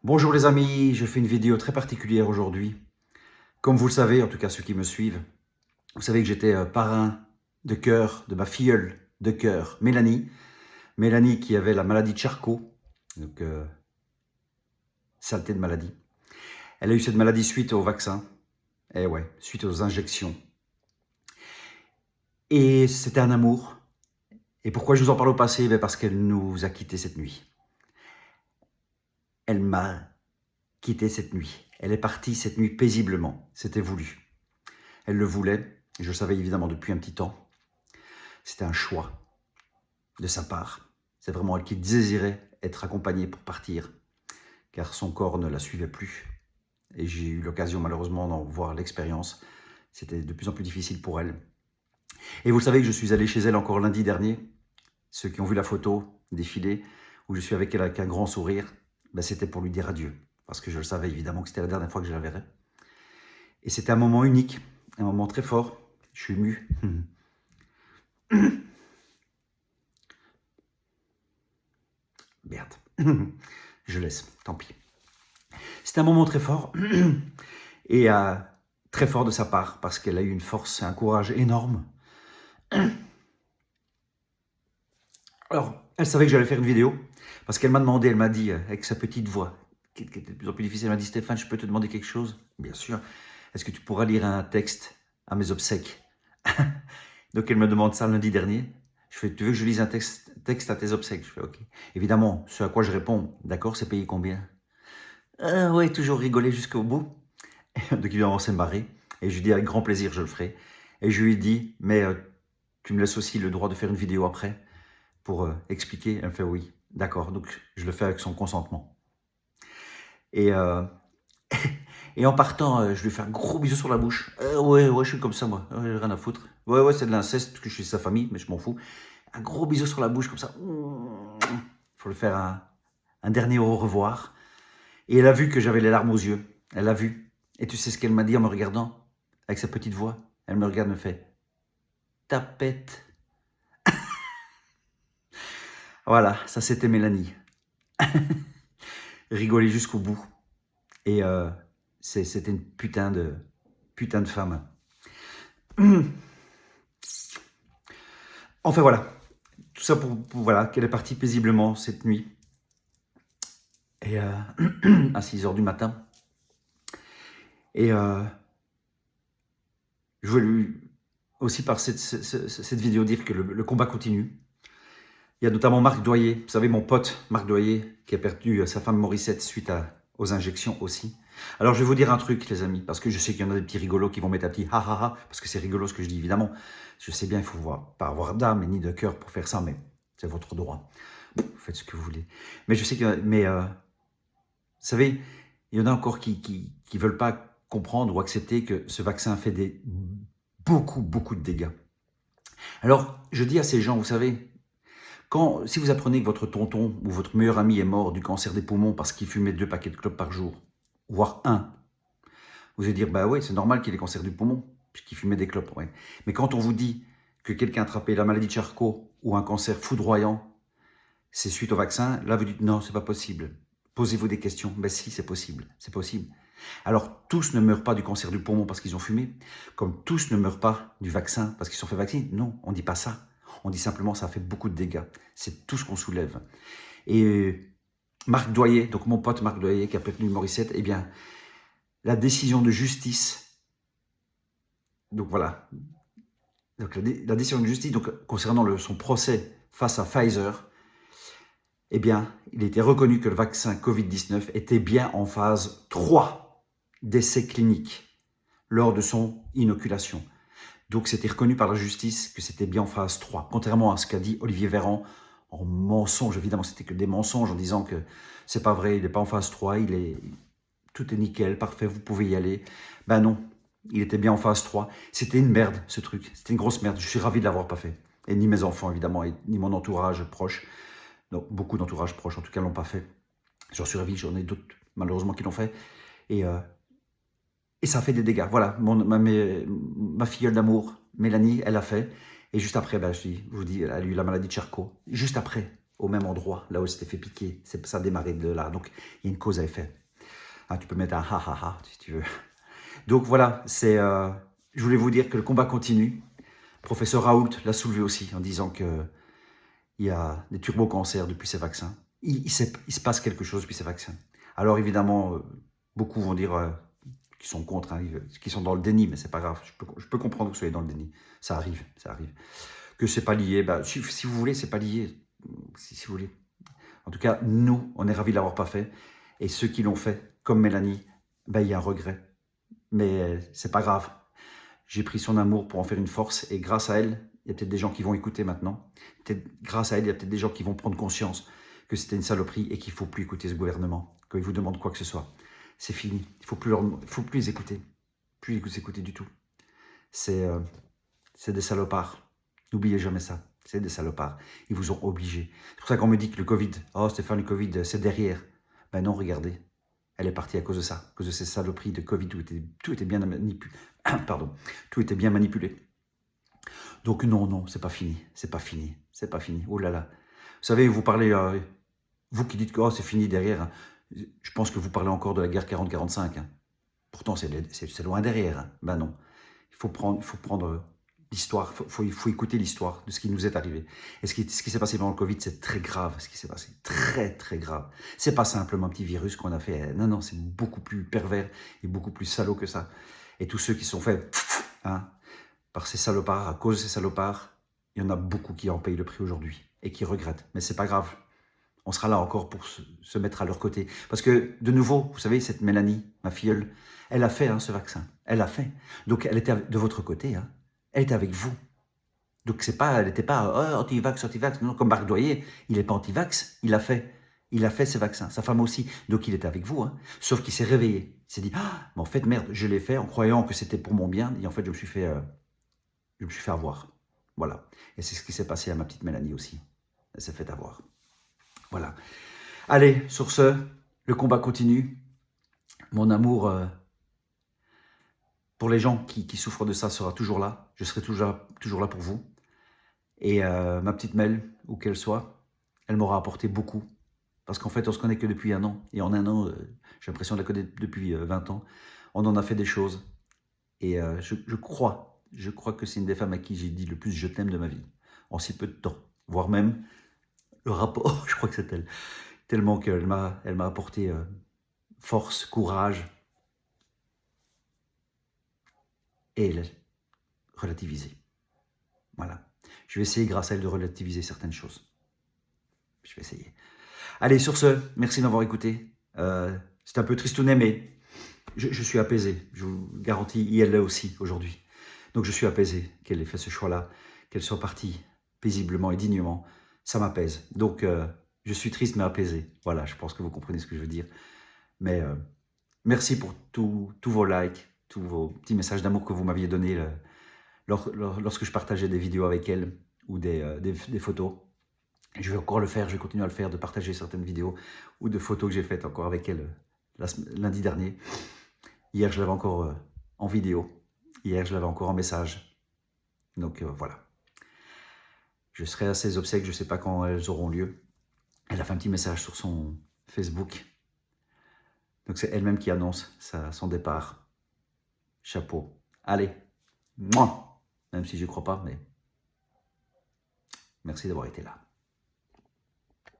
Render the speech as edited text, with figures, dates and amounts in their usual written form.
Bonjour les amis, je fais une vidéo très particulière aujourd'hui. Comme vous le savez, en tout cas ceux qui me suivent, vous savez que j'étais parrain de cœur de ma filleule de cœur, Mélanie. Mélanie qui avait la maladie de Charcot, donc saleté de maladie. Elle a eu cette maladie suite au vaccin, et ouais, suite aux injections. Et c'était un amour. Et pourquoi je vous en parle au passé? Parce qu'elle nous a quittés cette nuit. Elle m'a quitté cette nuit. Elle est partie cette nuit paisiblement, c'était voulu. Elle le voulait, et je le savais évidemment depuis un petit temps. C'était un choix de sa part. C'est vraiment elle qui désirait être accompagnée pour partir, car son corps ne la suivait plus. Et j'ai eu l'occasion malheureusement d'en voir l'expérience. C'était de plus en plus difficile pour elle. Et vous savez que je suis allé chez elle encore lundi dernier. Ceux qui ont vu la photo défiler, où je suis avec elle avec un grand sourire, ben c'était pour lui dire adieu. Parce que je le savais évidemment que c'était la dernière fois que je la verrais. Et c'était un moment unique, un moment très fort. Je suis ému. Merde. Je laisse, tant pis. C'était un moment très fort. Et très fort de sa part, parce qu'elle a eu une force et un courage énorme. Alors, elle savait que j'allais faire une vidéo, parce qu'elle m'a demandé, elle m'a dit, avec sa petite voix, qui était de plus en plus difficile, elle m'a dit, Stéphane, je peux te demander quelque chose? Bien sûr. Est-ce que tu pourras lire un texte à mes obsèques? Donc elle me demande ça lundi dernier. Je fais, tu veux que je lise un texte à tes obsèques? Je fais, ok. Évidemment, ce à quoi je réponds, d'accord, c'est payé combien? Ouais, toujours rigoler jusqu'au bout. Donc évidemment, on s'est marré. Et je lui dis, avec grand plaisir, je le ferai. Et je lui dis, mais tu me laisses aussi le droit de faire une vidéo après pour expliquer. Elle me fait, oui, d'accord. Donc je le fais avec son consentement. Et, et en partant, je lui fais un gros bisou sur la bouche. Ouais, je suis comme ça, moi. J'ai rien à foutre. Ouais, c'est de l'inceste, parce que je suis sa famille, mais je m'en fous. Un gros bisou sur la bouche, comme ça. Il faut le faire un dernier au revoir. Et elle a vu que j'avais les larmes aux yeux. Elle a vu. Et tu sais ce qu'elle m'a dit en me regardant? Avec sa petite voix. Elle me regarde et me fait « Tapette ». Voilà, ça c'était Mélanie. Rigoler jusqu'au bout. Et c'était une putain de femme. Enfin voilà. Tout ça pour voilà, qu'elle est partie paisiblement cette nuit. Et à 6 h du matin. Et je voulais lui aussi par cette vidéo dire que le combat continue. Il y a notamment Marc Doyer, vous savez mon pote Marc Doyer, qui a perdu sa femme Morissette suite aux injections aussi. Alors je vais vous dire un truc les amis, parce que je sais qu'il y en a des petits rigolos qui vont mettre un petit ha ha ha, parce que c'est rigolo ce que je dis évidemment. Je sais bien, il faut pas avoir d'âme ni de cœur pour faire ça, mais c'est votre droit. Vous faites ce que vous voulez. Mais je sais que, vous savez, il y en a encore qui veulent pas comprendre ou accepter que ce vaccin fait beaucoup de dégâts. Alors je dis à ces gens, vous savez, si vous apprenez que votre tonton ou votre meilleur ami est mort du cancer des poumons parce qu'il fumait 2 paquets de clopes par jour, voire 1, vous allez dire, bah ouais, c'est normal qu'il ait cancer du poumon, puisqu'il fumait des clopes. Ouais. Mais quand on vous dit que quelqu'un a attrapé la maladie de Charcot ou un cancer foudroyant, c'est suite au vaccin, là vous dites, non, c'est pas possible. Posez-vous des questions. Ben si, c'est possible, c'est possible. Alors, tous ne meurent pas du cancer du poumon parce qu'ils ont fumé, comme tous ne meurent pas du vaccin parce qu'ils sont fait vacciner. Non, on ne dit pas ça. On dit simplement ça fait beaucoup de dégâts. C'est tout ce qu'on soulève. Et Marc Doyer, donc mon pote Marc Doyer qui a prévenu Morissette, eh bien, la décision de justice, donc voilà, donc la décision de justice donc, concernant son procès face à Pfizer, eh bien, il était reconnu que le vaccin Covid-19 était bien en phase 3 d'essais cliniques lors de son inoculation. Donc, c'était reconnu par la justice que c'était bien en phase 3, contrairement à ce qu'a dit Olivier Véran en mensonge. Évidemment, c'était que des mensonges en disant que c'est pas vrai, il n'est pas en phase 3, tout est nickel, parfait, vous pouvez y aller. Ben non, il était bien en phase 3. C'était une merde, ce truc. C'était une grosse merde. Je suis ravi de l'avoir pas fait. Et ni mes enfants, évidemment, et ni mon entourage proche. Donc, beaucoup d'entourage proche, en tout cas, l'ont pas fait. J'en suis ravi, j'en ai d'autres, malheureusement, qui l'ont fait. Et ça fait des dégâts. Voilà, ma filleule d'amour, Mélanie, elle l'a fait. Et juste après, ben, je vous dis, elle a eu la maladie de Charcot. Juste après, au même endroit, là où c'était fait piquer. Ça a démarré de là. Donc, il y a une cause à effet. Ah, tu peux mettre un ha ha ha si tu veux. Donc voilà, je voulais vous dire que le combat continue. Professeur Raoult l'a soulevé aussi en disant qu'il y a des turbocancers depuis ces vaccins. Il se passe quelque chose depuis ces vaccins. Alors évidemment, beaucoup vont dire qu'ils sont contre, hein, qu'ils sont dans le déni, mais c'est pas grave. Je peux comprendre que vous soyez dans le déni. Ça arrive, ça arrive. Que c'est pas lié, bah, si vous voulez, c'est pas lié. Si vous voulez. En tout cas, nous, on est ravis de l'avoir pas fait. Et ceux qui l'ont fait, comme Mélanie, bah, il y a un regret. Mais c'est pas grave. J'ai pris son amour pour en faire une force. Et grâce à elle, il y a peut-être des gens qui vont écouter maintenant. Grâce à elle, il y a peut-être des gens qui vont prendre conscience que c'était une saloperie et qu'il ne faut plus écouter ce gouvernement. Quand ils vous demandent quoi que ce soit. C'est fini. Il ne faut plus les écouter. Plus les écouter du tout. C'est des salopards. N'oubliez jamais ça. C'est des salopards. Ils vous ont obligé. C'est pour ça qu'on me dit que le Covid, oh Stéphane, le Covid, c'est derrière. Ben non, regardez. Elle est partie à cause de ça, à cause de ces saloperies de Covid où tout était bien manipulé. Pardon, tout était bien manipulé. Donc non, c'est pas fini, c'est pas fini, c'est pas fini. Oh là là. Vous savez, vous parlez, vous qui dites que oh, c'est fini derrière, hein, je pense que vous parlez encore de la guerre 40-45. Hein. Pourtant, c'est loin derrière. Hein. Ben non, il faut prendre l'histoire, il faut écouter l'histoire de ce qui nous est arrivé. Et ce qui s'est passé pendant le Covid, c'est très grave ce qui s'est passé. Très, très grave. C'est pas simplement un petit virus qu'on a fait. Non, c'est beaucoup plus pervers et beaucoup plus salaud que ça. Et tous ceux qui sont faits hein, par ces salopards, à cause de ces salopards, il y en a beaucoup qui en payent le prix aujourd'hui et qui regrettent. Mais c'est pas grave. On sera là encore pour se mettre à leur côté. Parce que, de nouveau, vous savez, cette Mélanie, ma filleule, elle a fait hein, ce vaccin. Elle a fait. Donc, elle était de votre côté. Hein. Elle était avec vous. Donc, elle n'était pas anti-vax, anti-vax. Non, comme Marc Doyer, il n'est pas anti-vax. Il a fait ses vaccins. Sa femme aussi. Donc, il était avec vous. Hein. Sauf qu'il s'est réveillé. Il s'est dit, mais en fait, merde, je l'ai fait en croyant que c'était pour mon bien. Et en fait, je me suis fait avoir. Voilà. Et c'est ce qui s'est passé à ma petite Mélanie aussi. Elle s'est fait avoir. Voilà. Allez, sur ce, le combat continue. Mon amour pour les gens qui souffrent de ça sera toujours là. Je serai toujours là pour vous. Et ma petite Mel, où qu'elle soit, elle m'aura apporté beaucoup. Parce qu'en fait, on se connaît que depuis 1 an. Et en 1 an, j'ai l'impression de la connaître depuis 20 ans. On en a fait des choses. Et je crois que c'est une des femmes à qui j'ai dit le plus « je t'aime » de ma vie. En si peu de temps. Voire même le rapport, je crois que c'est elle. Tellement qu'elle m'a apporté force, courage. Et elle relativisé. Voilà. Je vais essayer, grâce à elle, de relativiser certaines choses. Je vais essayer. Allez, sur ce, merci de m'avoir écouté. C'est un peu tristounet, mais je suis apaisé. Je vous garantis, et elle l'est aussi aujourd'hui. Donc je suis apaisé qu'elle ait fait ce choix-là, qu'elle soit partie paisiblement et dignement. Ça m'apaise. Donc je suis triste, mais apaisé. Voilà, je pense que vous comprenez ce que je veux dire. Mais merci pour tous vos likes, tous vos petits messages d'amour que vous m'aviez donnés lorsque je partageais des vidéos avec elle ou des photos. Je vais encore le faire, je vais continuer à le faire, de partager certaines vidéos ou de photos que j'ai faites encore avec elle lundi dernier. Hier, je l'avais encore en vidéo. Hier, je l'avais encore en message. Donc voilà. Je serai à ses obsèques, je ne sais pas quand elles auront lieu. Elle a fait un petit message sur son Facebook. Donc c'est elle-même qui annonce son départ. Chapeau. Allez. Mouah. Même si je ne crois pas, mais merci d'avoir été là.